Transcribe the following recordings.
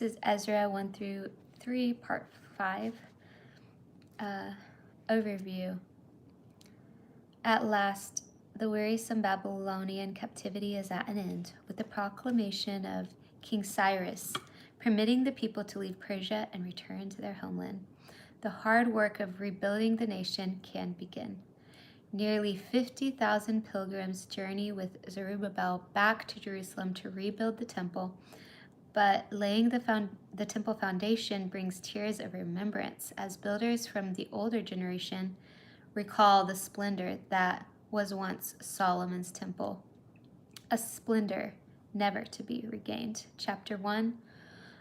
This is Ezra 1 through 3, part 5. Overview. At last, the wearisome Babylonian captivity is at an end, with the proclamation of King Cyrus, permitting the people to leave Persia and return to their homeland. The hard work of rebuilding the nation can begin. Nearly 50,000 pilgrims journey with Zerubbabel back to Jerusalem to rebuild the temple, but laying the temple foundation brings tears of remembrance as builders from the older generation recall the splendor that was once Solomon's temple, a splendor never to be regained. Chapter 1,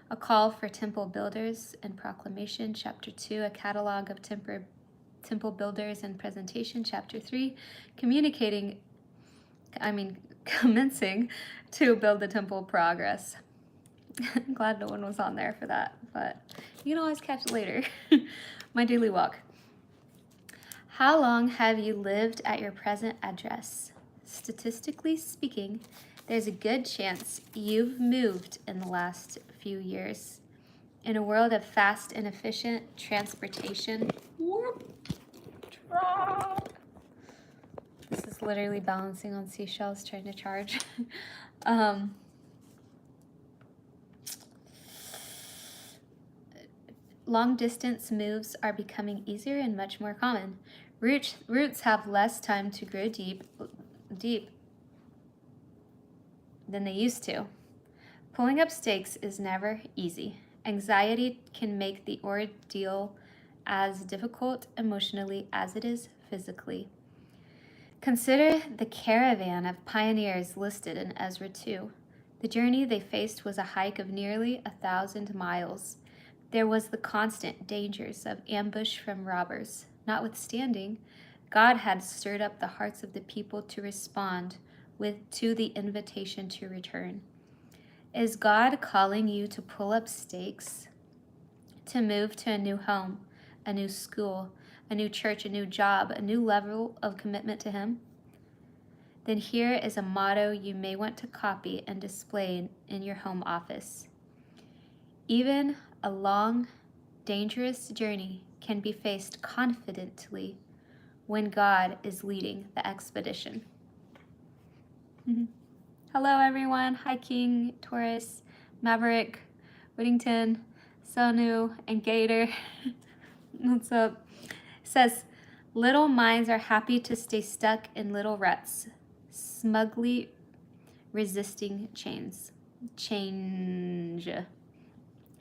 a call for temple builders and proclamation. Chapter 2, a catalog of temple builders and presentation. Chapter 3, commencing to build the temple progress. I'm glad no one was on there for that, but you can always catch it later. My daily walk. How long have you lived at your present address? Statistically speaking, there's a good chance you've moved in the last few years. In a world of fast and efficient transportation, this is literally balancing on seashells trying to charge. Long-distance moves are becoming easier and much more common. Roots have less time to grow deep than they used to. Pulling up stakes is never easy. Anxiety can make the ordeal as difficult emotionally as it is physically. Consider the caravan of pioneers listed in Ezra 2. The journey they faced was a hike of nearly 1,000 miles. There was the constant dangers of ambush from robbers. Notwithstanding, God had stirred up the hearts of the people to respond to the invitation to return. Is God calling you to pull up stakes, to move to a new home, a new school, a new church, a new job, a new level of commitment to Him? Then here is a motto you may want to copy and display in your home office. Even a long, dangerous journey can be faced confidently when God is leading the expedition. Hello, everyone. Hi, King, Taurus, Maverick, Whittington, Sonu, and Gator. What's up? It says, little minds are happy to stay stuck in little ruts, smugly resisting change.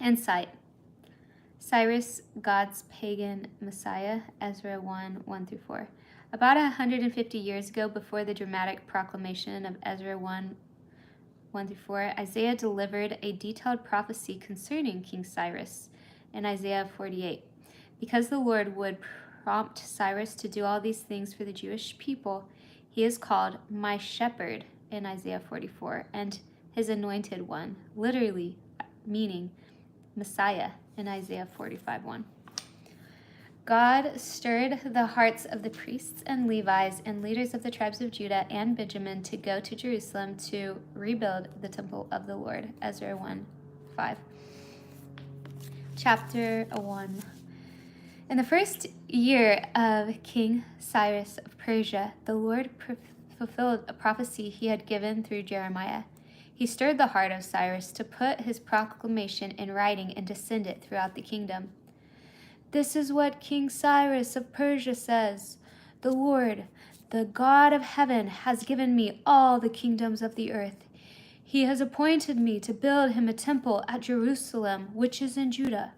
Insight. Cyrus, God's pagan Messiah, Ezra 1, 1-4. About 150 years ago, before the dramatic proclamation of Ezra 1, 1-4, Isaiah delivered a detailed prophecy concerning King Cyrus in Isaiah 48. Because the Lord would prompt Cyrus to do all these things for the Jewish people, he is called my shepherd in Isaiah 44, and his anointed one, literally meaning Messiah in Isaiah 45:1. God stirred the hearts of the priests and Levites and leaders of the tribes of Judah and Benjamin to go to Jerusalem to rebuild the temple of the Lord. Ezra 1:5. Chapter 1. In the first year of King Cyrus of Persia, the Lord fulfilled a prophecy he had given through Jeremiah. He stirred the heart of Cyrus to put his proclamation in writing and to send it throughout the kingdom. This is what King Cyrus of Persia says. The Lord, the God of heaven, has given me all the kingdoms of the earth. He has appointed me to build him a temple at Jerusalem, which is in Judah.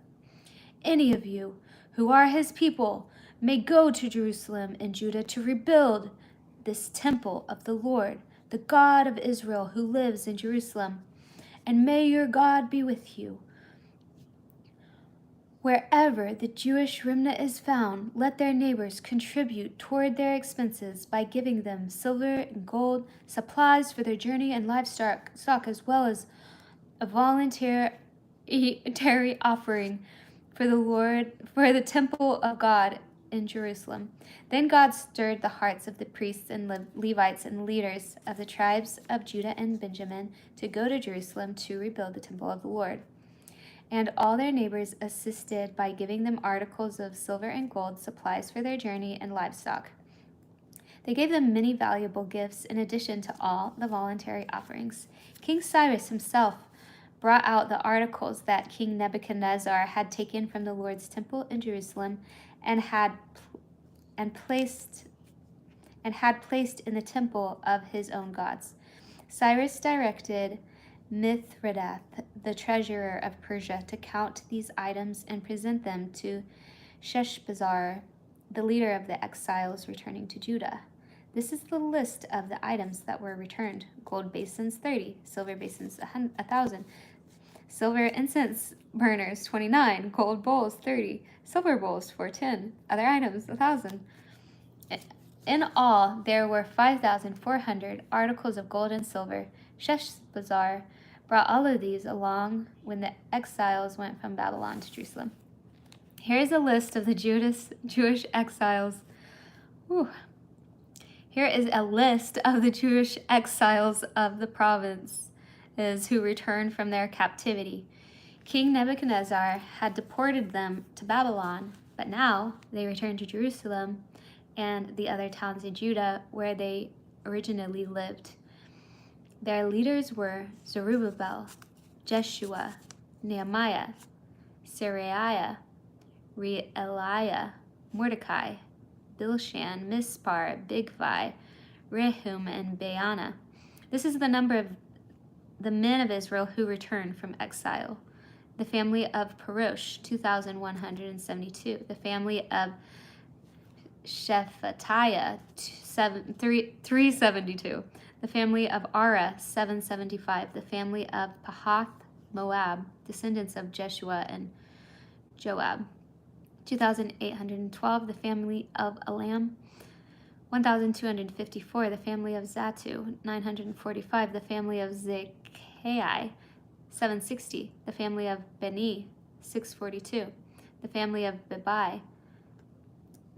Any of you who are his people may go to Jerusalem and Judah to rebuild this temple of the Lord, the God of Israel, who lives in Jerusalem. And may your God be with you. Wherever the Jewish remnant is found, let their neighbors contribute toward their expenses by giving them silver and gold, supplies for their journey and livestock, as well as a voluntary offering for the temple of God in Jerusalem. Then God stirred the hearts of the priests and Levites and leaders of the tribes of Judah and Benjamin to go to Jerusalem to rebuild the temple of the Lord. And all their neighbors assisted by giving them articles of silver and gold, supplies for their journey, and livestock. They gave them many valuable gifts in addition to all the voluntary offerings. King Cyrus himself brought out the articles that King Nebuchadnezzar had taken from the Lord's temple in Jerusalem and had placed in the temple of his own gods. Cyrus directed Mithridath, the treasurer of Persia, to count these items and present them to Sheshbazzar, the leader of the exiles returning to Judah. This is the list of the items that were returned: gold basins 30, silver basins 1,000, silver incense burners 29, gold bowls 30, silver bowls 410, other items 1,000. In all, there were 5,400 articles of gold and silver. Sheshbazzar brought all of these along when the exiles went from Babylon to Jerusalem. Here is a list of the Jewish exiles. Here is a list of the Jewish exiles of the provinces who returned from their captivity. King Nebuchadnezzar had deported them to Babylon, but now they returned to Jerusalem and the other towns in Judah where they originally lived. Their leaders were Zerubbabel, Jeshua, Nehemiah, Seraiah, Reeliah, Mordecai, Bilshan, Mispar, Bigvai, Rehum, and Baana. This is the number of the men of Israel who returned from exile. The family of Parosh, 2,172. The family of Shephatiah, 372. The family of Ara, 775. The family of Pahath Moab, descendants of Jeshua and Joab, 2,812. The family of Elam, 1,254. The family of Zatu, 945. The family of Zekai, 760. The family of Beni, 642. The family of Bebai,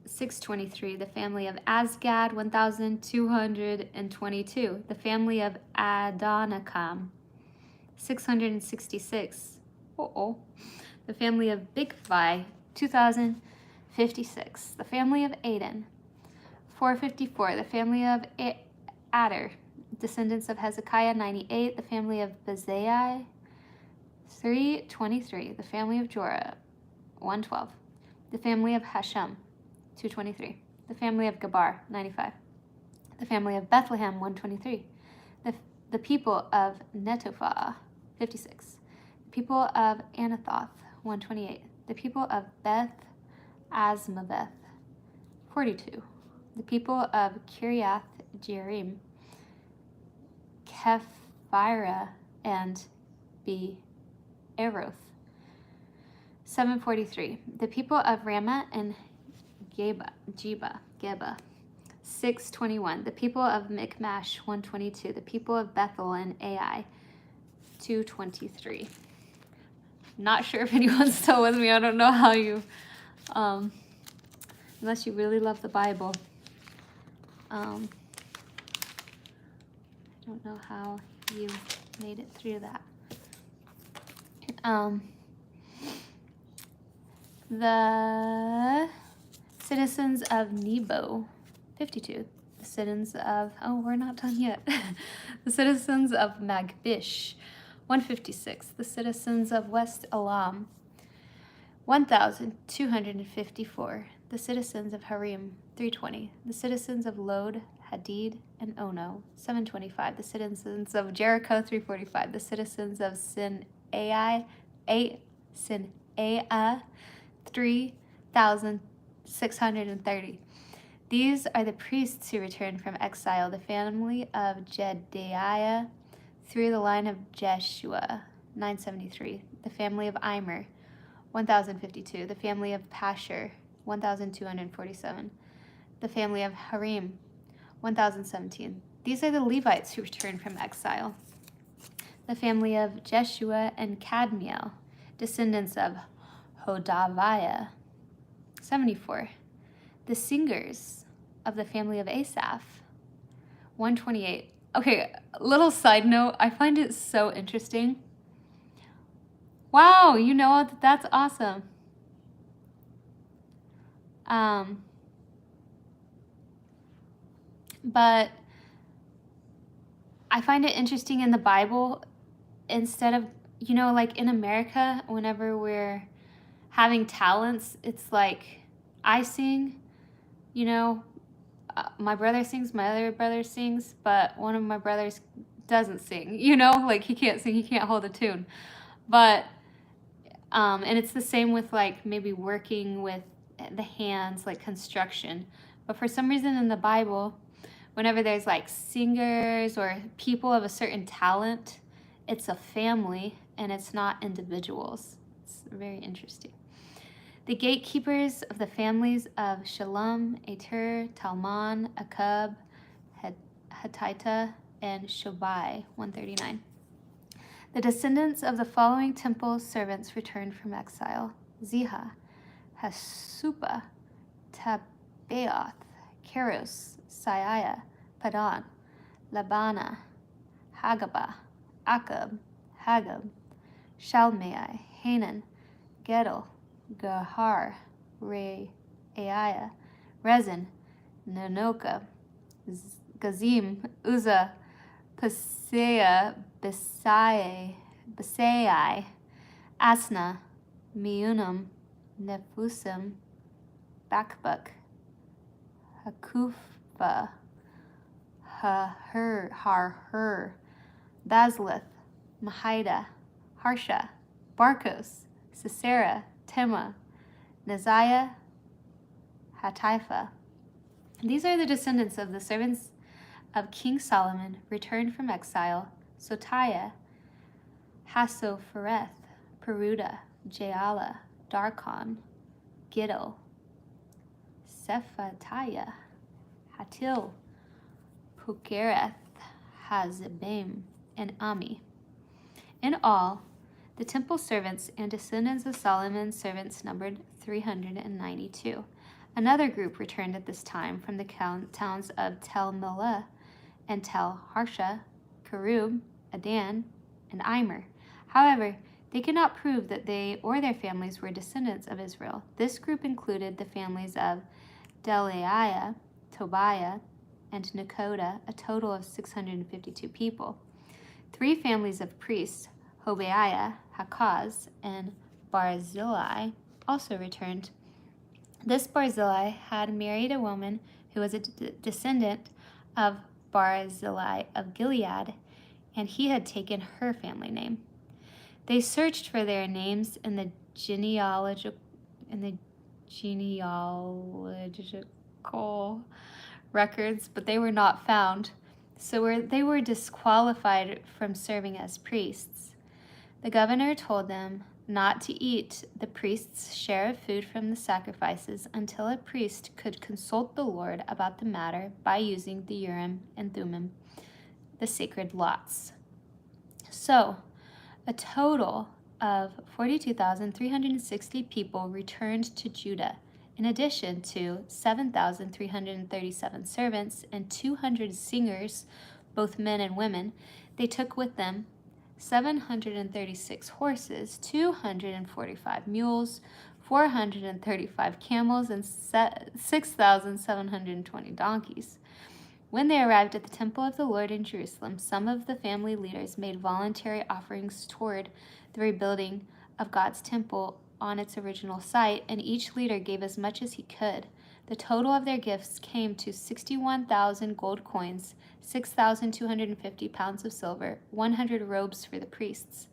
623. The family of Azgad, 1,222. The family of Adonikam, 666. The family of Bigvai, 2,056. The family of Aden, 454. The family of Adar, descendants of Hezekiah, 98. The family of Bezai, 323. The family of Jorah, 112. The family of Hashem, 223. The family of Gabar, 95. The family of Bethlehem, 123. The people of Netophah, 56. The people of Anathoth, 128. The people of Beth Asmaveth, 42. The people of Kiriath Jearim, Kephirah, and Beeroth, 743. The people of Ramah and Geba, 621. The people of Michmash, 122. The people of Bethel and Ai, 223. Not sure if anyone's still with me. I don't know how you, unless you really love the Bible. I don't know how you made it through that. The citizens of Nebo, 52. The citizens of, we're not done yet. The citizens of Magbish, 156. The citizens of West Elam, 1,254. The citizens of Harim, 320. The citizens of Lod, Hadid, and Ono, 725. The citizens of Jericho, 345. The citizens of Sinai, 3,630. These are the priests who returned from exile, the family of Jedaiah through the line of Jeshua, 973. The family of Immer, 1,052. The family of Pashur, 1,247. The family of Harim, 1,017. These are the Levites who returned from exile. The family of Jeshua and Kadmiel, descendants of Hodaviah, 74. The singers of the family of Asaph, 128. Okay, little side note, I find it so interesting. Wow, you know, that's awesome. But I find it interesting in the Bible, instead of, you know, like in America, whenever we're having talents, it's like I sing, you know, my brother sings, my other brother sings, but one of my brothers doesn't sing, you know, like he can't sing, he can't hold a tune. But, and it's the same with like maybe working with the hands, like construction. But for some reason in the Bible, whenever there's like singers or people of a certain talent, it's a family and it's not individuals. It's very interesting. The gatekeepers of the families of Shalom, Ater, Talman, Akub, Hatita, and Shobai, 139. The descendants of the following temple servants returned from exile: Ziha, Hasupa, Tabeoth, Keros, Saiah, Padan, Labana, Hagabah, Akab, Hagab, Shalmai, Hanan, Gedal, Gahar, Reaiah, Rezin, Nanoka, Gazim, Uzzah, Paseah, Besai, Asna, Meunam, Nefusim, Bakbuk, Hakufah, Har, Bazlith, Mahida, Harsha, Barkos, Sisera, Tema, Neziah, Hatipha. These are the descendants of the servants of King Solomon returned from exile: Sotiah, Hassophereth, Peruda, Jaala, Darkon, Giddel, Sephatiah, Hatil, Pukereth, Hazebim, and Ami. In all, the temple servants and descendants of Solomon's servants numbered 392. Another group returned at this time from the towns of Tel Melah and Tel Harsha, Kerub, Adan, and Imer. However, they could not prove that they or their families were descendants of Israel. This group included the families of Delaiah, Tobiah, and Nekoda, a total of 652 people. 3 families of priests, Hobaiah, Hakaz, and Barzillai, also returned. This Barzillai had married a woman who was a descendant of Barzillai of Gilead, and he had taken her family name. They searched for their names in the genealogical records, but they were not found, so they were disqualified from serving as priests. The governor told them not to eat the priest's share of food from the sacrifices until a priest could consult the Lord about the matter by using the Urim and Thummim, the sacred lots. So, a total of 42,360 people returned to Judah, in addition to 7,337 servants and 200 singers, both men and women. They took with them 736 horses, 245 mules, 435 camels, and 6,720 donkeys. When they arrived at the temple of the Lord in Jerusalem, some of the family leaders made voluntary offerings toward the rebuilding of God's temple on its original site, and each leader gave as much as he could. The total of their gifts came to 61,000 gold coins, 6,250 pounds of silver, 100 robes for the priests,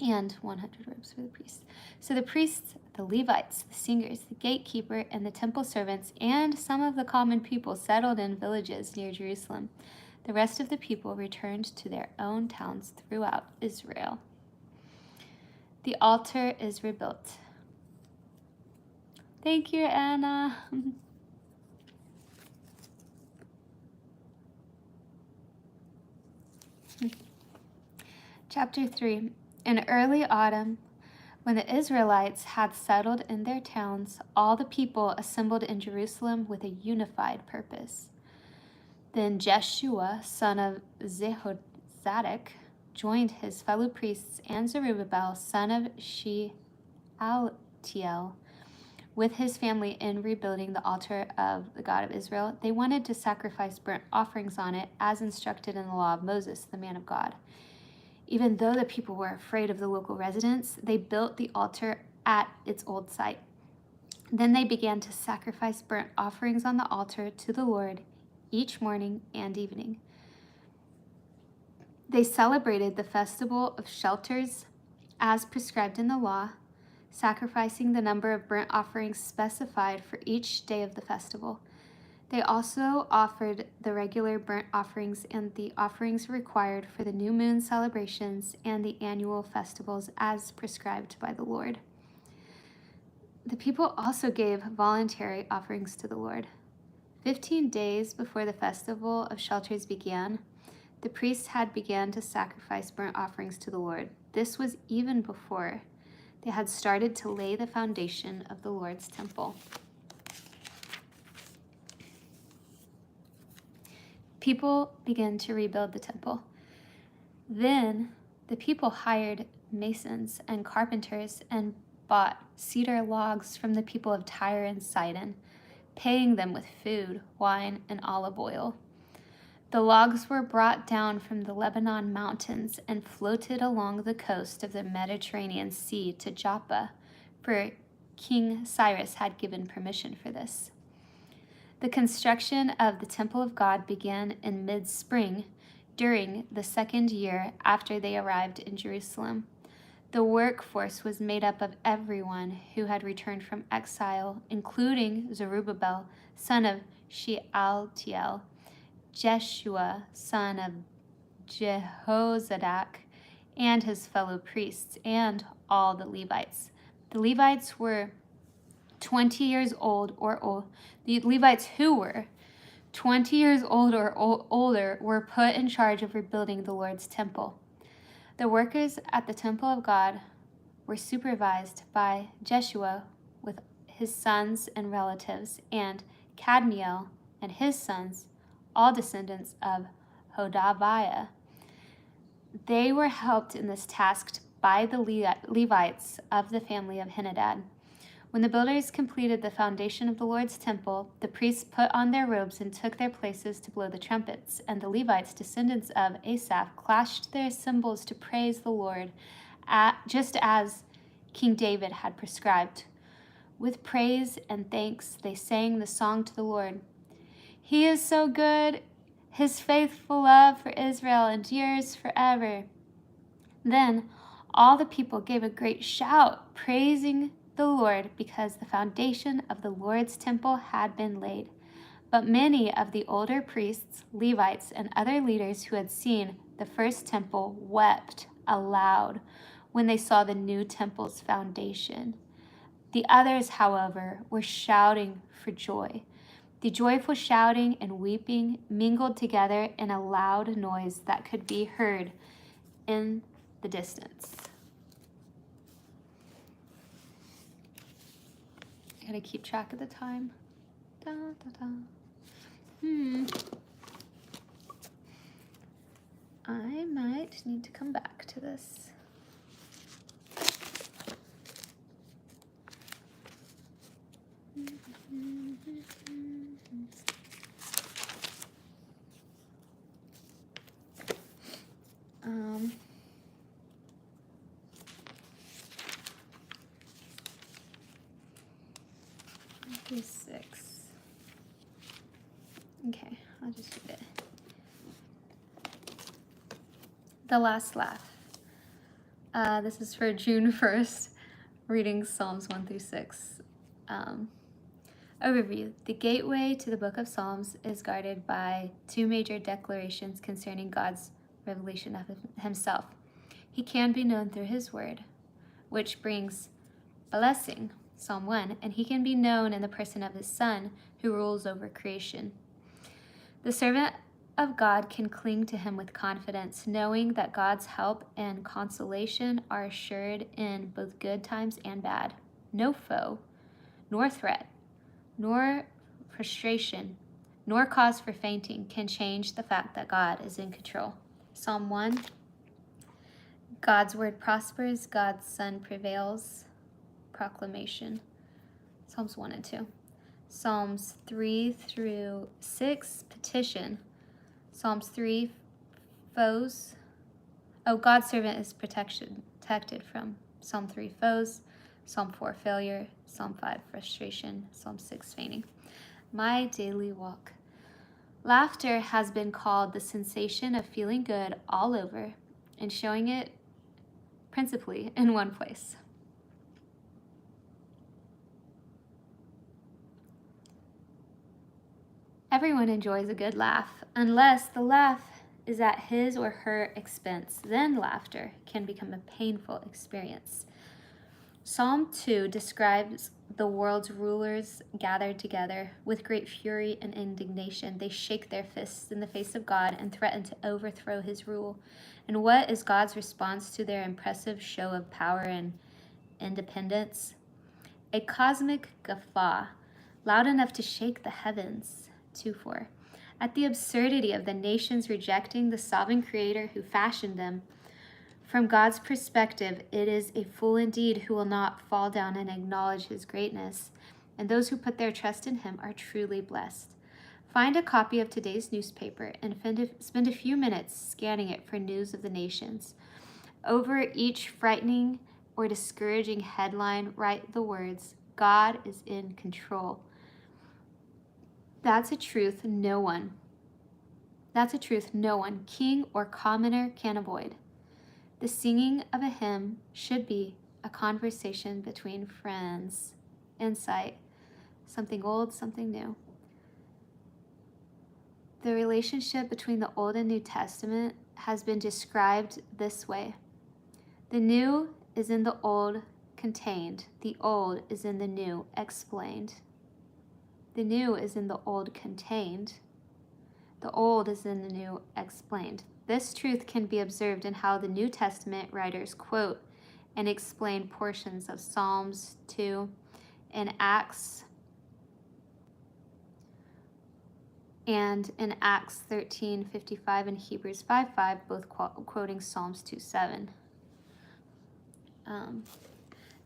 and 100 robes for the priests. So the priests, the Levites, the singers, the gatekeeper, and the temple servants, and some of the common people settled in villages near Jerusalem. The rest of the people returned to their own towns throughout Israel. The altar is rebuilt. Thank you, Anna. Chapter 3. In early autumn, when the Israelites had settled in their towns, all the people assembled in Jerusalem with a unified purpose. Then Jeshua, son of Jehozadak, joined his fellow priests and Zerubbabel, son of Shealtiel, with his family in rebuilding the altar of the God of Israel. They wanted to sacrifice burnt offerings on it, as instructed in the law of Moses, the man of God. Even though the people were afraid of the local residents, they built the altar at its old site. Then they began to sacrifice burnt offerings on the altar to the Lord each morning and evening. They celebrated the festival of shelters as prescribed in the law, sacrificing the number of burnt offerings specified for each day of the festival. They also offered the regular burnt offerings and the offerings required for the new moon celebrations and the annual festivals as prescribed by the Lord. The people also gave voluntary offerings to the Lord. 15 days before the festival of shelters began, the priests had begun to sacrifice burnt offerings to the Lord. This was even before they had started to lay the foundation of the Lord's temple. People began to rebuild the temple. Then the people hired masons and carpenters and bought cedar logs from the people of Tyre and Sidon, paying them with food, wine, and olive oil. The logs were brought down from the Lebanon mountains and floated along the coast of the Mediterranean Sea to Joppa, for King Cyrus had given permission for this. The construction of the temple of God began in mid-spring, during the second year after they arrived in Jerusalem. The workforce was made up of everyone who had returned from exile, including Zerubbabel, son of Shealtiel, Jeshua, son of Jehozadak, and his fellow priests, and all the Levites. The Levites were 20 years old or old. The Levites who were 20 years old or older were put in charge of rebuilding the Lord's temple. The workers at the temple of God were supervised by Jeshua with his sons and relatives, and Kadmiel and his sons, all descendants of Hodaviah. They were helped in this task by the Levites of the family of Henadad. When the builders completed the foundation of the Lord's temple, the priests put on their robes and took their places to blow the trumpets, and the Levites, descendants of Asaph, clashed their cymbals to praise the Lord, just as King David had prescribed. With praise and thanks, they sang the song to the Lord. He is so good. His faithful love for Israel endures forever. Then all the people gave a great shout, praising the Lord, because the foundation of the Lord's temple had been laid. But many of the older priests, Levites, and other leaders who had seen the first temple wept aloud when they saw the new temple's foundation. The others, however, were shouting for joy. The joyful shouting and weeping mingled together in a loud noise that could be heard in the distance. I gotta keep track of the time. Da, da, da. I might need to come back to this. Matthew 6. Okay, I'll just read it. The Last Laugh. This is for June 1st, reading Psalms 1 through 6. Overview. The gateway to the book of Psalms is guarded by two major declarations concerning God's revelation of himself. He can be known through his word, which brings blessing, Psalm 1, and he can be known in the person of his Son, who rules over creation. The servant of God can cling to him with confidence, knowing that God's help and consolation are assured in both good times and bad. No foe, nor threat, nor frustration, nor cause for fainting can change the fact that God is in control. Psalm 1, God's word prospers, God's son prevails. Proclamation. Psalms 1 and 2. Psalms 3 through 6, petition. Psalms 3, foes. Oh, God's servant is protected from. Psalm 3, foes. Psalm 4, failure. Psalm 5, frustration. Psalm 6, fainting. My daily walk. Laughter has been called the sensation of feeling good all over and showing it principally in one place. Everyone enjoys a good laugh, unless the laugh is at his or her expense. Then laughter can become a painful experience. Psalm 2 describes the world's rulers gathered together with great fury and indignation. They shake their fists in the face of God and threaten to overthrow his rule. And what is God's response to their impressive show of power and independence? A cosmic guffaw, loud enough to shake the heavens. 2:4. At the absurdity of the nations rejecting the sovereign creator who fashioned them. From God's perspective, it is a fool indeed who will not fall down and acknowledge his greatness, and those who put their trust in him are truly blessed. Find a copy of today's newspaper and spend a few minutes scanning it for news of the nations. Over each frightening or discouraging headline, write the words, God is in control. That's a truth no one, king or commoner, can avoid. The singing of a hymn should be a conversation between friends. Insight, something old, something new. The relationship between the Old and New Testament has been described this way. The new is in the old contained. The old is in the new explained. The new is in the old contained. The old is in the new explained. This truth can be observed in how the New Testament writers quote and explain portions of Psalms 2 and Acts 13:55 and Hebrews 5:5, both quoting Psalms 2:7.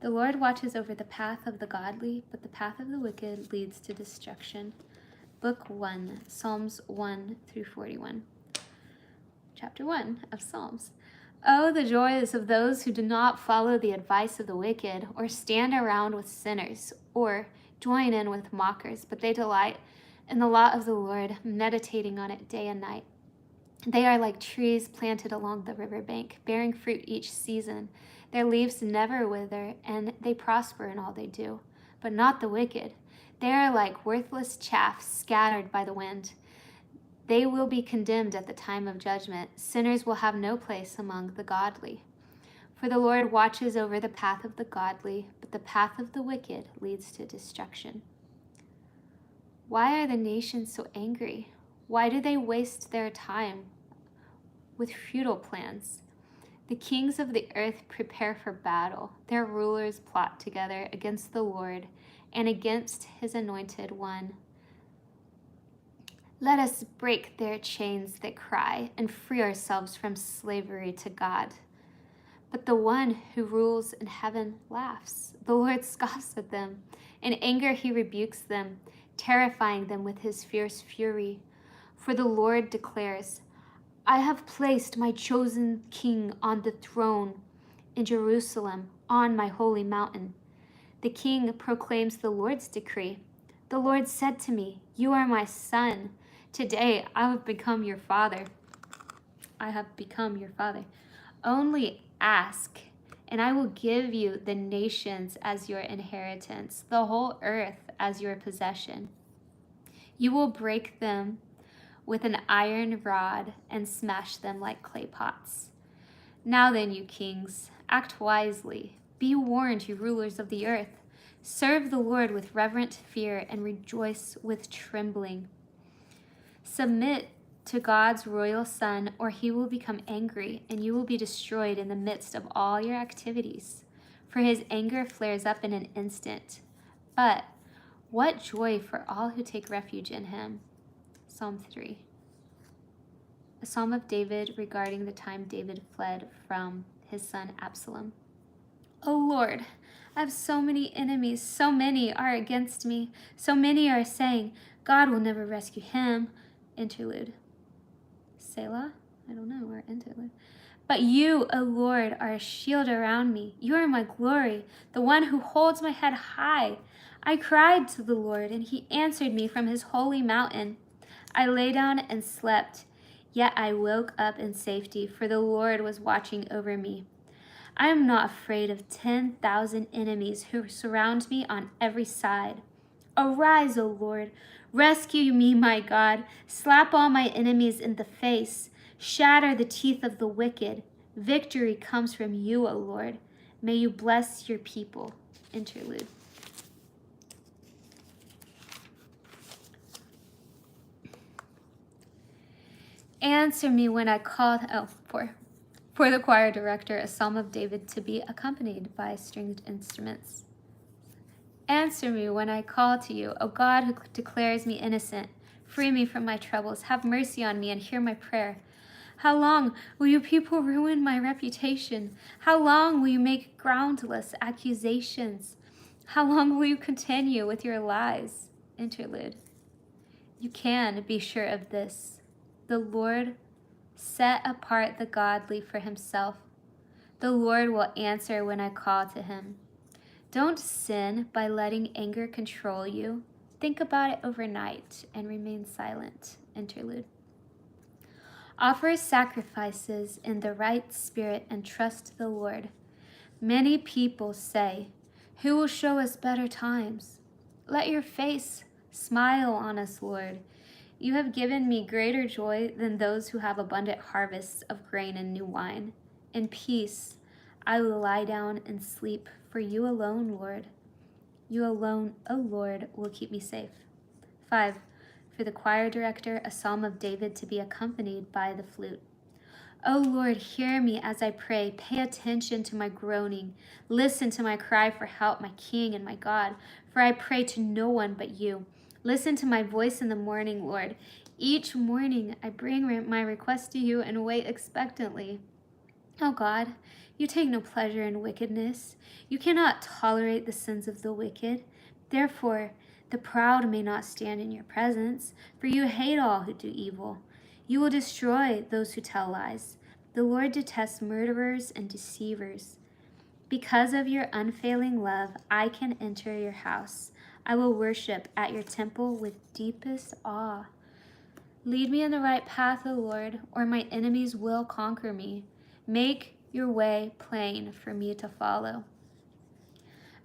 The Lord watches over the path of the godly, but the path of the wicked leads to destruction. Book 1, Psalms 1 through 41. Chapter 1 of Psalms. Oh, the joys of those who do not follow the advice of the wicked, or stand around with sinners, or join in with mockers, but they delight in the law of the Lord, meditating on it day and night. They are like trees planted along the riverbank, bearing fruit each season. Their leaves never wither, and they prosper in all they do. But not the wicked. They are like worthless chaff scattered by the wind. They will be condemned at the time of judgment. Sinners will have no place among the godly. For the Lord watches over the path of the godly, but the path of the wicked leads to destruction. Why are the nations so angry? Why do they waste their time with futile plans? The kings of the earth prepare for battle. Their rulers plot together against the Lord and against his anointed one. Let us break their chains that cry and free ourselves from slavery to God. But the one who rules in heaven laughs. The Lord scoffs at them. In anger he rebukes them, terrifying them with his fierce fury. For the Lord declares, I have placed my chosen king on the throne in Jerusalem, on my holy mountain. The king proclaims the Lord's decree. The Lord said to me, you are my son. Today I have become your father. Only ask, and I will give you the nations as your inheritance, the whole earth as your possession. You will break them with an iron rod and smash them like clay pots. Now then, you kings, act wisely. Be warned, you rulers of the earth. Serve the Lord with reverent fear and rejoice with trembling. Submit to God's royal Son, or he will become angry, and you will be destroyed in the midst of all your activities. For his anger flares up in an instant. But what joy for all who take refuge in him. Psalm 3. A psalm of David regarding the time David fled from his son Absalom. O Lord, I have so many enemies, so many are against me, so many are saying, God will never rescue him. Interlude. Selah? I don't know, or interlude. But you, O Lord, are a shield around me. You are my glory, the one who holds my head high. I cried to the Lord, and he answered me from his holy mountain. I lay down and slept, yet I woke up in safety, for the Lord was watching over me. I am not afraid of 10,000 enemies who surround me on every side. Arise, O Lord. Rescue me, my God. Slap all my enemies in the face. Shatter the teeth of the wicked. Victory comes from you, O Lord. May you bless your people. Interlude. Answer me when I call. For the choir director, a psalm of David to be accompanied by stringed instruments. Answer me when I call to you, O God who declares me innocent. Free me from my troubles. Have mercy on me and hear my prayer. How long will you people ruin my reputation? How long will you make groundless accusations? How long will you continue with your lies? Interlude. You can be sure of this. The Lord set apart the godly for himself. The Lord will answer when I call to him. Don't sin by letting anger control you. Think about it overnight and remain silent. Interlude. Offer sacrifices in the right spirit and trust the Lord. Many people say, who will show us better times? Let your face smile on us, Lord. You have given me greater joy than those who have abundant harvests of grain and new wine. In peace, I will lie down and sleep, for you alone, Lord. You alone, O Lord, will keep me safe. 5. For the choir director, a psalm of David to be accompanied by the flute. O Lord, hear me as I pray. Pay attention to my groaning. Listen to my cry for help, my King and my God, for I pray to no one but you. Listen to my voice in the morning, Lord. Each morning I bring my request to you and wait expectantly. O God, you take no pleasure in wickedness. You cannot tolerate the sins of the wicked. Therefore, the proud may not stand in your presence, for you hate all who do evil. You will destroy those who tell lies. The Lord detests murderers and deceivers. Because of your unfailing love, I can enter your house. I will worship at your temple with deepest awe. Lead me in the right path, O Lord, or my enemies will conquer me. Make your way plain for me to follow.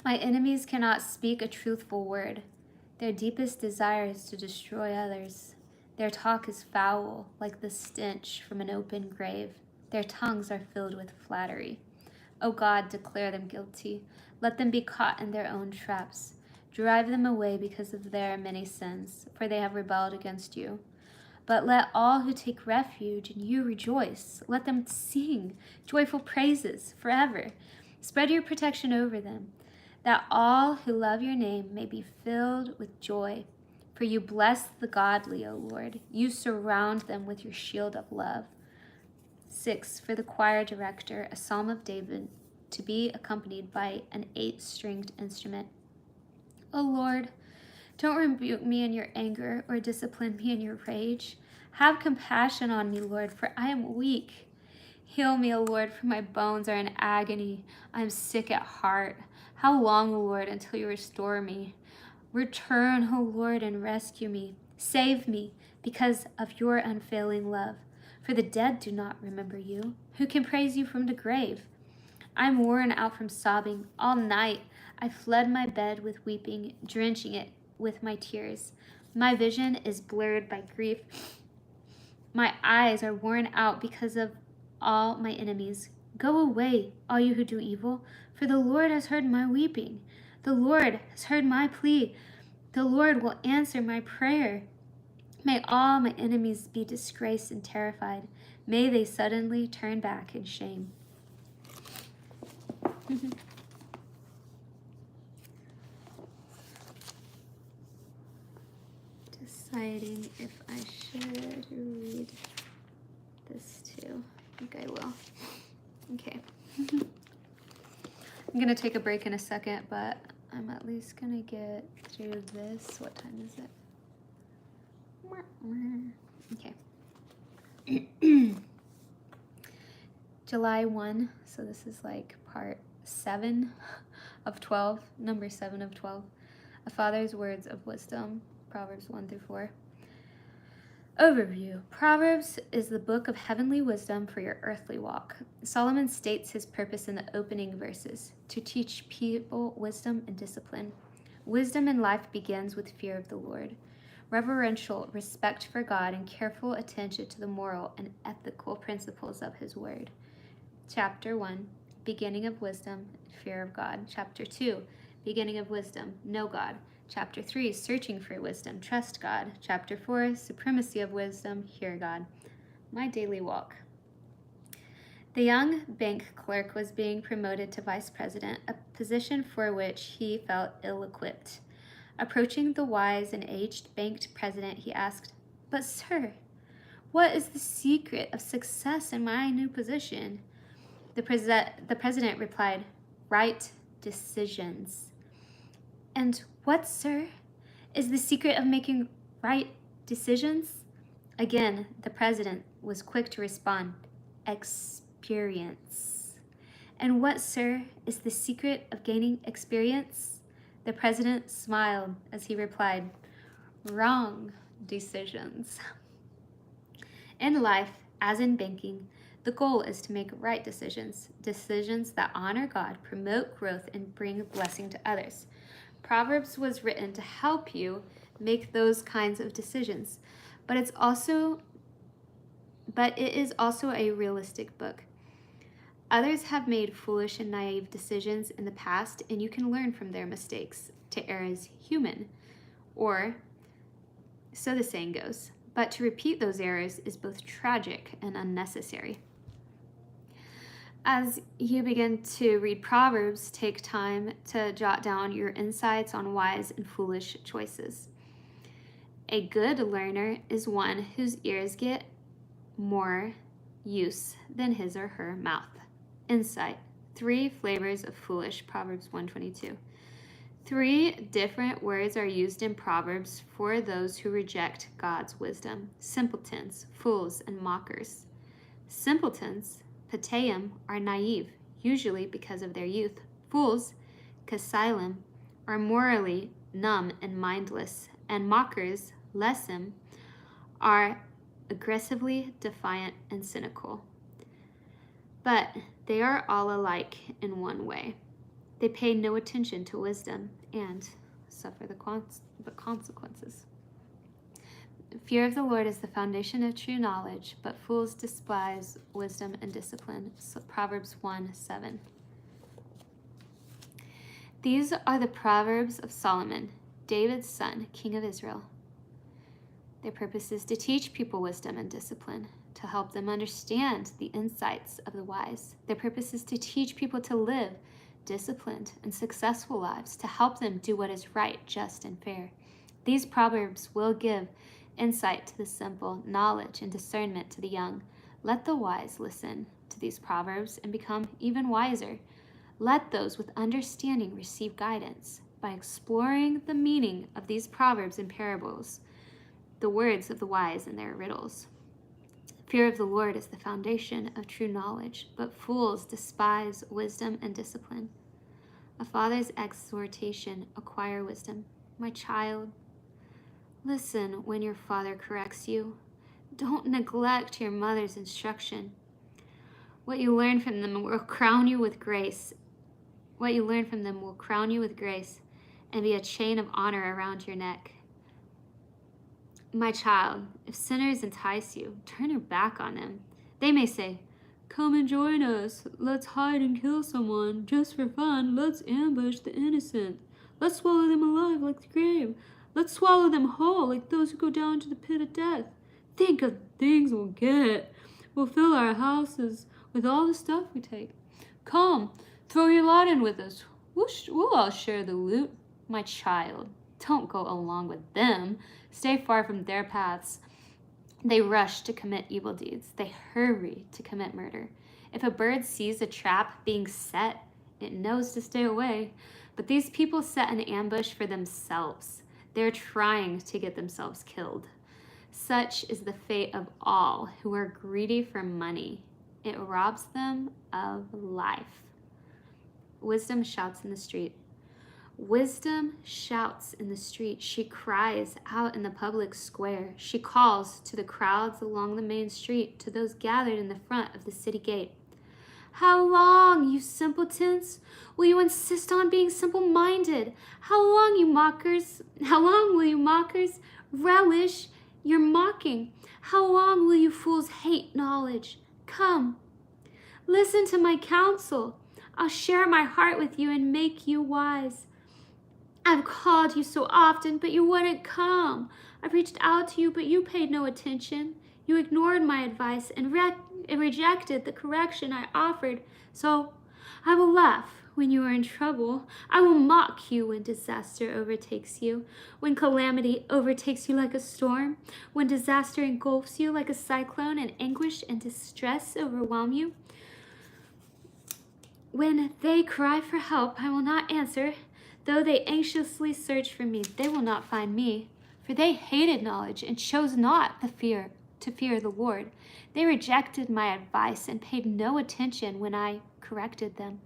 My enemies cannot speak a truthful word. Their deepest desire is to destroy others. Their talk is foul, like the stench from an open grave. Their tongues are filled with flattery. O God, declare them guilty. Let them be caught in their own traps. Drive them away because of their many sins, for they have rebelled against you. But let all who take refuge in you rejoice. Let them sing joyful praises forever. Spread your protection over them, that all who love your name may be filled with joy. For you bless the godly, O Lord. You surround them with your shield of love. 6. For the choir director, a psalm of David to be accompanied by an 8-stringed instrument. O Lord, don't rebuke me in your anger or discipline me in your rage. Have compassion on me, Lord, for I am weak. Heal me, O Lord, for my bones are in agony. I am sick at heart. How long, O Lord, until you restore me? Return, O Lord, and rescue me. Save me because of your unfailing love. For the dead do not remember you. Who can praise you from the grave? I'm worn out from sobbing. All night I fled my bed with weeping, drenching it with my tears. My vision is blurred by grief. My eyes are worn out because of all my enemies. Go away, all you who do evil, for the Lord has heard my weeping. The Lord has heard my plea. The Lord will answer my prayer. May all my enemies be disgraced and terrified. May they suddenly turn back in shame. Deciding if I should read this too. I think I will. Okay. I'm gonna take a break in a second, but I'm at least gonna get through this. What time is it? Okay. July 1, so this is like part 7 of 12, number 7 of 12. A father's words of wisdom, Proverbs 1 through 4. Overview. Proverbs is the book of heavenly wisdom for your earthly walk. Solomon states his purpose in the opening verses: to teach people wisdom and discipline. Wisdom in life begins with fear of the Lord, reverential respect for God, and careful attention to the moral and ethical principles of his word. Chapter 1, beginning of wisdom, fear of God. Chapter 2, beginning of wisdom, know God. Chapter 3, searching for wisdom, trust God. Chapter 4, supremacy of wisdom, hear God. My daily walk. The young bank clerk was being promoted to vice president, a position for which he felt ill-equipped. Approaching the wise and aged bank president, he asked, "But sir, what is the secret of success in my new position?" The president replied, "Right decisions." "And what, sir, is the secret of making right decisions?" Again, the president was quick to respond, "Experience." "And what, sir, is the secret of gaining experience?" The president smiled as he replied, "Wrong decisions." In life, as in banking, the goal is to make right decisions, decisions that honor God, promote growth, and bring blessing to others. Proverbs was written to help you make those kinds of decisions, but it is also a realistic book. Others have made foolish and naive decisions in the past, and you can learn from their mistakes. To err is human, or so the saying goes, but to repeat those errors is both tragic and unnecessary. As you begin to read Proverbs, take time to jot down your insights on wise and foolish choices. A good learner is one whose ears get more use than his or her mouth. Insight. 3 flavors of foolish, Proverbs 1:22. 3 different words are used in Proverbs for those who reject God's wisdom: simpletons, fools, and mockers. Simpletons, Pataim, are naive, usually because of their youth. Fools, Kasilim, are morally numb and mindless. And mockers, Lesim, are aggressively defiant and cynical. But they are all alike in one way. They pay no attention to wisdom and suffer the consequences. Fear of the Lord is the foundation of true knowledge, but fools despise wisdom and discipline. So Proverbs 1:7. These are the Proverbs of Solomon, David's son, king of Israel. Their purpose is to teach people wisdom and discipline, to help them understand the insights of the wise. Their purpose is to teach people to live disciplined and successful lives, to help them do what is right, just, and fair. These Proverbs will give insight to the simple, knowledge and discernment to the young. Let the wise listen to these Proverbs and become even wiser. Let those with understanding receive guidance by exploring the meaning of these Proverbs and parables, the words of the wise and their riddles. Fear of the Lord is the foundation of true knowledge, but fools despise wisdom and discipline. A father's exhortation: acquire wisdom. My child, listen when your father corrects you. Don't neglect your mother's instruction. What you learn from them will crown you with grace. What you learn from them will crown you with grace and be a chain of honor around your neck. My child, if sinners entice you, turn your back on them. They may say, "Come and join us. Let's hide and kill someone. Just for fun, let's ambush the innocent. Let's swallow them alive like the grave. Let's swallow them whole like those who go down to the pit of death. Think of the things we'll get. We'll fill our houses with all the stuff we take. Come, throw your lot in with us. We'll all share the loot." My child, don't go along with them. Stay far from their paths. They rush to commit evil deeds. They hurry to commit murder. If a bird sees a trap being set, it knows to stay away. But these people set an ambush for themselves. They're trying to get themselves killed. Such is the fate of all who are greedy for money. It robs them of life. Wisdom shouts in the street. Wisdom shouts in the street. She cries out in the public square. She calls to the crowds along the main street, to those gathered in the front of the city gate. How long, you simpletons, will you insist on being simple-minded? How long will you mockers relish your mocking? How long will you fools hate knowledge? Come, listen to my counsel. I'll share my heart with you and make you wise. I've called you so often, but you wouldn't come. I've reached out to you, but you paid no attention. You ignored my advice and rejected the correction I offered. So I will laugh when you are in trouble. I will mock you when disaster overtakes you, when calamity overtakes you like a storm, when disaster engulfs you like a cyclone and anguish and distress overwhelm you. When they cry for help, I will not answer. Though they anxiously search for me, they will not find me, for they hated knowledge and chose not to fear the Lord. They rejected my advice and paid no attention when I corrected them.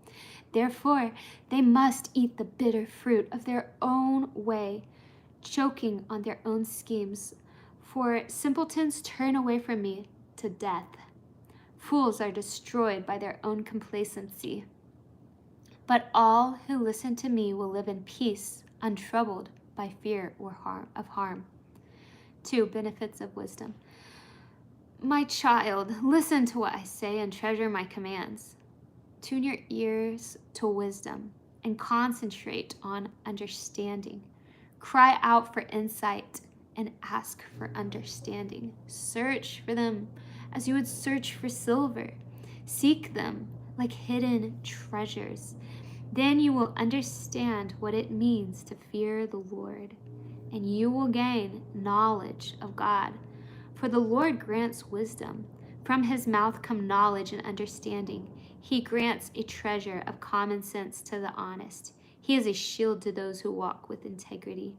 Therefore, they must eat the bitter fruit of their own way, choking on their own schemes. For simpletons turn away from me to death. Fools are destroyed by their own complacency. But all who listen to me will live in peace, untroubled by fear or harm. 2. Benefits of wisdom. My child, listen to what I say and treasure my commands. Tune your ears to wisdom and concentrate on understanding. Cry out for insight and ask for understanding. Search for them as you would search for silver. Seek them like hidden treasures. Then you will understand what it means to fear the Lord, and you will gain knowledge of God. For the Lord grants wisdom. From his mouth come knowledge and understanding. He grants a treasure of common sense to the honest. He is a shield to those who walk with integrity.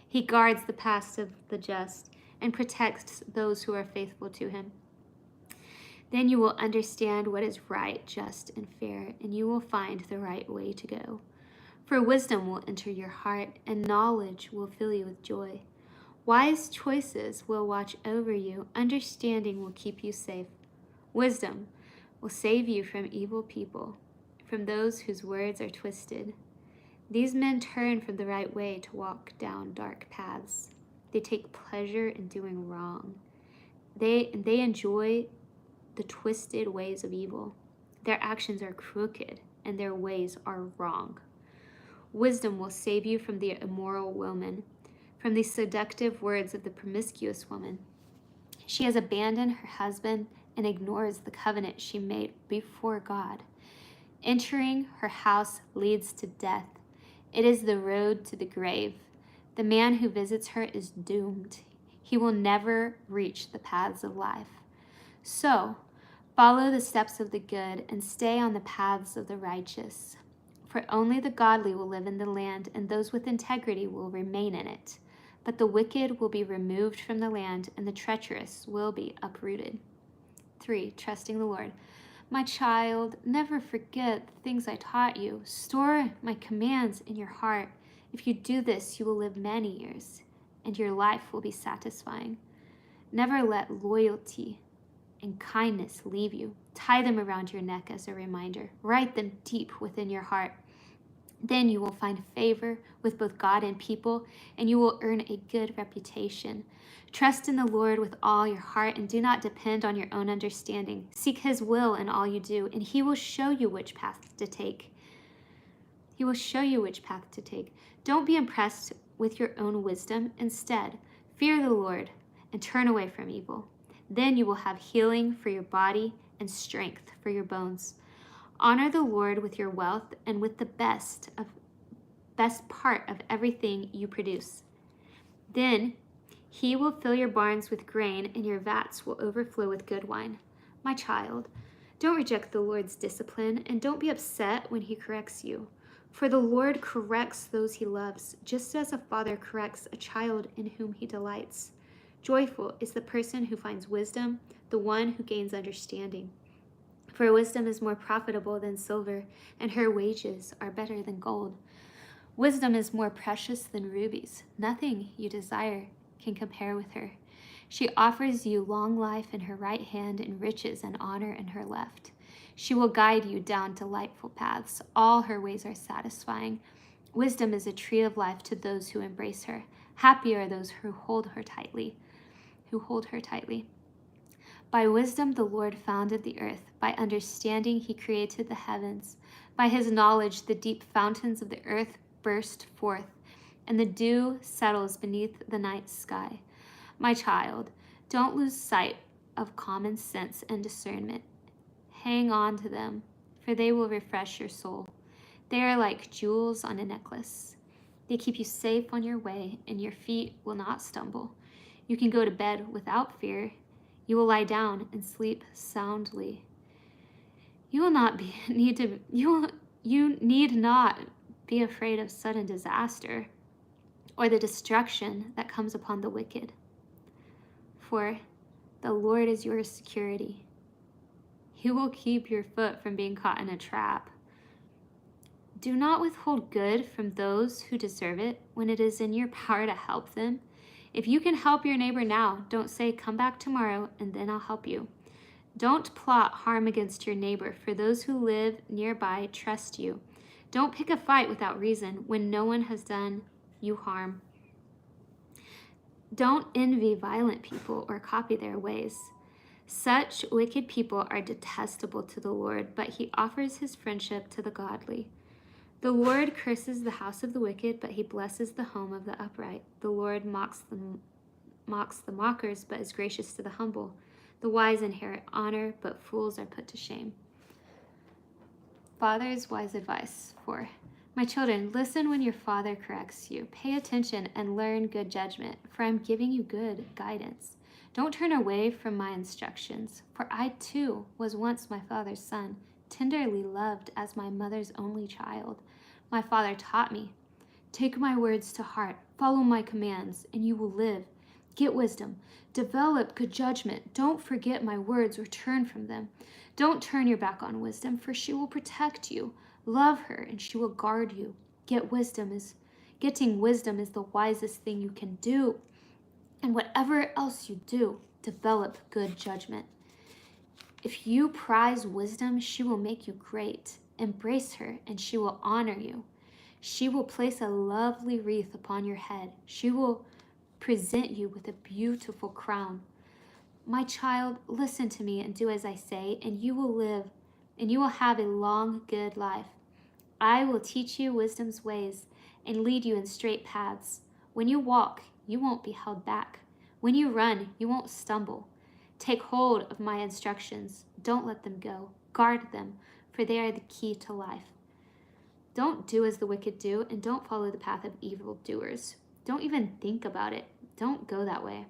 He guards the paths of the just and protects those who are faithful to him. Then you will understand what is right, just, and fair, and you will find the right way to go. For wisdom will enter your heart, and knowledge will fill you with joy. Wise choices will watch over you. Understanding will keep you safe. Wisdom will save you from evil people, from those whose words are twisted. These men turn from the right way to walk down dark paths. They take pleasure in doing wrong. They enjoy the twisted ways of evil. Their actions are crooked, and their ways are wrong. Wisdom will save you from the immoral woman, from the seductive words of the promiscuous woman. She has abandoned her husband and ignores the covenant she made before God. Entering her house leads to death. It is the road to the grave. The man who visits her is doomed. He will never reach the paths of life. So, follow the steps of the good and stay on the paths of the righteous. For only the godly will live in the land, and those with integrity will remain in it. But the wicked will be removed from the land, and the treacherous will be uprooted. 3. Trusting the Lord. My child, never forget the things I taught you. Store my commands in your heart. If you do this, you will live many years, and your life will be satisfying. Never let loyalty and kindness leave you. Tie them around your neck as a reminder. Write them deep within your heart. Then you will find favor with both God and people, and you will earn a good reputation. Trust in the Lord with all your heart, and do not depend on your own understanding. Seek his will in all you do, and he will show you which path to take. He will show you which path to take. Don't be impressed with your own wisdom. Instead, fear the Lord and turn away from evil. Then you will have healing for your body and strength for your bones. Honor the Lord with your wealth and with the best part of everything you produce. Then he will fill your barns with grain, and your vats will overflow with good wine. My child, Don't reject the Lord's discipline, and don't be upset when he corrects you. For the Lord corrects those he loves, just as a father corrects a child in whom he delights. Joyful is the person who finds wisdom, the one who gains understanding. For wisdom is more profitable than silver, and her wages are better than gold. Wisdom is more precious than rubies. Nothing you desire can compare with her. She offers you long life in her right hand and riches and honor in her left. She will guide you down delightful paths. All her ways are satisfying. Wisdom is a tree of life to those who embrace her. Happy are those who hold her tightly. By wisdom the Lord founded the earth. By understanding he created the heavens. By his knowledge the deep fountains of the earth burst forth, and the dew settles beneath the night sky. My child, don't lose sight of common sense and discernment. Hang on to them, for they will refresh your soul. They are like jewels on a necklace. They keep you safe on your way, and your feet will not stumble. You can go to bed without fear. You will lie down and sleep soundly. You need not be afraid of sudden disaster or the destruction that comes upon the wicked. For the Lord is your security. He will keep your foot from being caught in a trap. Do not withhold good from those who deserve it when it is in your power to help them. If you can help your neighbor now, don't say, "Come back tomorrow and then I'll help you." Don't plot harm against your neighbor, for those who live nearby trust you. Don't pick a fight without reason when no one has done you harm. Don't envy violent people or copy their ways. Such wicked people are detestable to the Lord, but he offers his friendship to the godly. The Lord curses the house of the wicked, but he blesses the home of the upright. The Lord mocks the mockers, but is gracious to the humble. The wise inherit honor, but fools are put to shame. Father's wise advice. 4. My children, listen when your father corrects you. Pay attention and learn good judgment, for I am giving you good guidance. Don't turn away from my instructions, for I too was once my father's son, tenderly loved as my mother's only child. My father taught me. Take my words to heart, follow my commands, and you will live. Get wisdom. Develop good judgment. Don't forget my words or turn from them. Don't turn your back on wisdom, for she will protect you. Love her, and she will guard you. Getting wisdom is the wisest thing you can do. And whatever else you do, develop good judgment. If you prize wisdom, she will make you great. Embrace her, and she will honor you. She will place a lovely wreath upon your head. She will present you with a beautiful crown. My child, listen to me and do as I say, and you will live, and you will have a long, good life. I will teach you wisdom's ways and lead you in straight paths. When you walk, you won't be held back. When you run, you won't stumble. Take hold of my instructions. Don't let them go. Guard them, for they are the key to life. Don't do as the wicked do, and don't follow the path of evildoers. Don't even think about it. Don't go that way.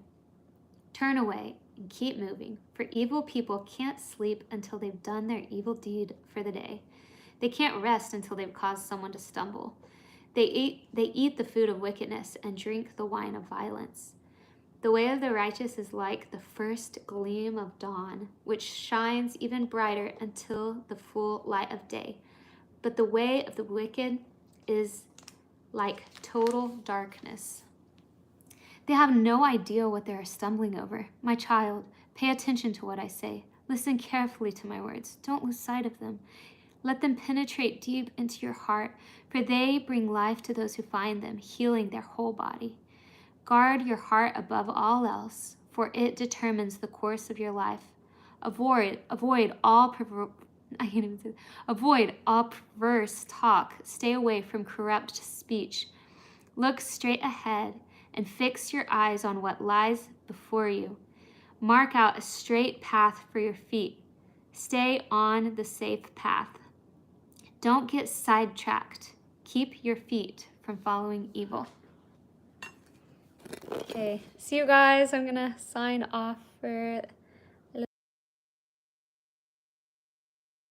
Turn away and keep moving, for evil people can't sleep until they've done their evil deed for the day. They can't rest until they've caused someone to stumble. They eat the food of wickedness and drink the wine of violence. The way of the righteous is like the first gleam of dawn, which shines even brighter until the full light of day. But the way of the wicked is like total darkness. They have no idea what they are stumbling over. My child, pay attention to what I say. Listen carefully to my words. Don't lose sight of them. Let them penetrate deep into your heart, for they bring life to those who find them, healing their whole body. Guard your heart above all else, for it determines the course of your life. Avoid all perverse talk. Stay away from corrupt speech. Look straight ahead and fix your eyes on what lies before you. Mark out a straight path for your feet. Stay on the safe path. Don't get sidetracked. Keep your feet from following evil. Okay, see you guys. I'm gonna sign off for